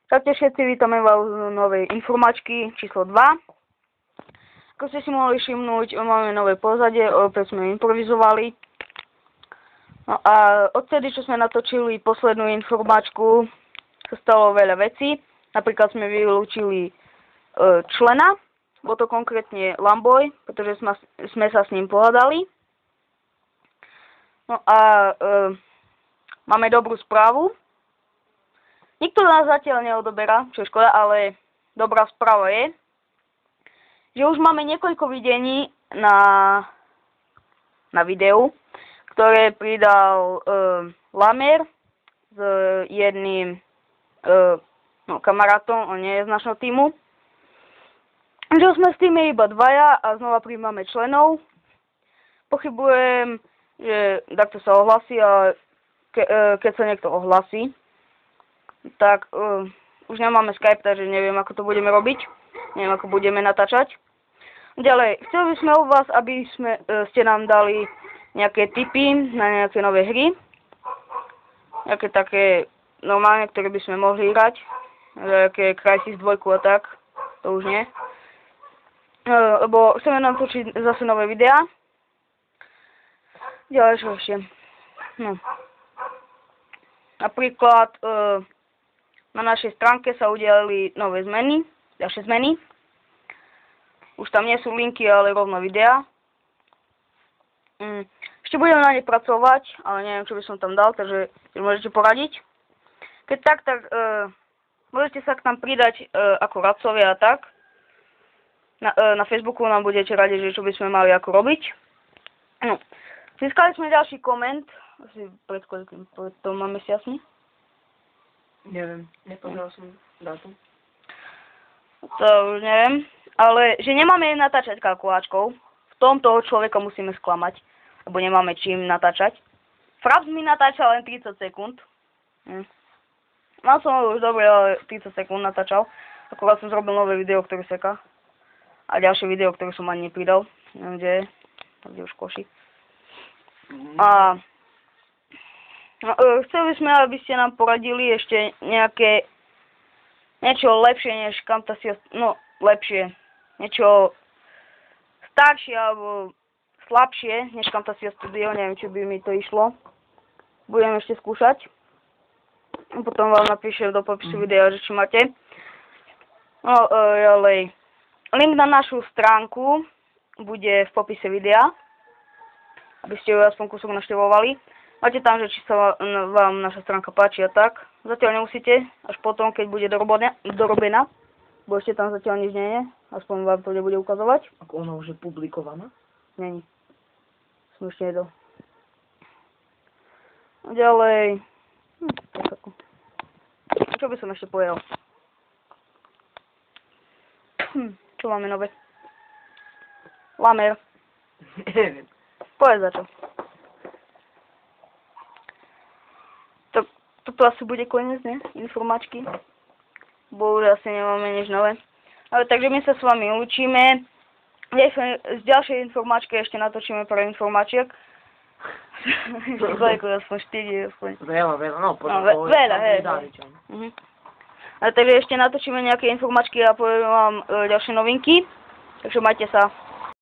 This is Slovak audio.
Taktiež všetci vítame vás z novej informačky číslo 2. Ako ste si mohli všimnúť, máme nové pozadie, opäť sme improvizovali. No a odtedy, čo sme natočili poslednú informačku, sa stalo veľa vecí. Napríklad sme vylúčili člena, bol to konkrétne Lamboy, pretože sme sa s ním pohádali. No a máme dobrú správu. Nikto nás zatiaľ neodoberá, čo je škoda, ale dobrá správa je, že už máme niekoľko videní na videu, ktoré pridal Lamer s jedným kamarátom, on nie je z našho týmu. Že sme s tými iba dvaja a znova prijímame členov. Pochybujem, že takto sa ohlasí a keď sa niekto ohlasí, tak už nemáme Skype, takže neviem, ako to budeme robiť. Neviem, ako budeme natáčať. Ďalej, chceli by sme od vás, aby ste nám dali nejaké tipy na nejaké nové hry. Nejaké také normálne, ktoré by sme mohli hrať. Nejaké Crysis 2 a tak. To už nie. Lebo chceme nám točiť zase nové videá. Ďalej, čo ešte? No. Napríklad na našej stránke sa udiali nové zmeny, ďalšie zmeny. Už tam nie sú linky, ale rovno videá. Ešte budem na ne pracovať, ale neviem, čo by som tam dal, takže môžete poradiť. Keď tak môžete sa k nám pridať ako radcovia a tak. Na Facebooku nám budete radiť, že čo by sme mali ako robiť. No. Získali sme ďalší koment, asi pred tomu mesiacmi. Neviem, nepozeral som dátum. To už neviem, ale že nemáme natáčať kalkuláčkou, v tom toho človeka musíme sklamať, lebo nemáme čím natáčať. Fraps mi natáčal len 30 sekúnd. Mal som ho už dobre, ale 30 sekúnd natáčal. Akurát som zrobil nové video, ktoré seká. A ďalšie video, ktoré som ani nepridal. Neviem, kde je. Kde už koši. A chceli sme, aby ste nám poradili ešte niečo lepšie než Camtasia, no lepšie, niečo staršie alebo slabšie než Camtasia Studio, neviem, či by mi to išlo. Budem ešte skúšať. Potom vám napíšem do popisu videa, že či máte. No, ďalej. Link na našu stránku bude v popise videa, aby ste ju aspoň kúsok naštevovali. Máte tam, že či sa vám naša stránka páči a tak. Zatiaľ nemusíte, až potom, keď bude dorobená. Bo ešte tam zatiaľ nič nie je. Aspoň vám to nebude ukazovať. Ako ona už je publikovaná? Není. Som ešte nedal. Ďalej. Čo by som ešte povedal? Čo máme nové? Lamer. Neviem. Povedz za čo. Toto asi bude koniec, ne? Informačky. Bo už asi nemáme nič nové. Ale takže my sa s vami učíme. Z ďalšej informáčky ešte natočíme pár informáčiek. Aspoň 4, aspoň. Veľa, no veľa, hej. Ale takže ešte natočíme nejaké informačky a poviem vám ďalšie novinky. Takže majte sa.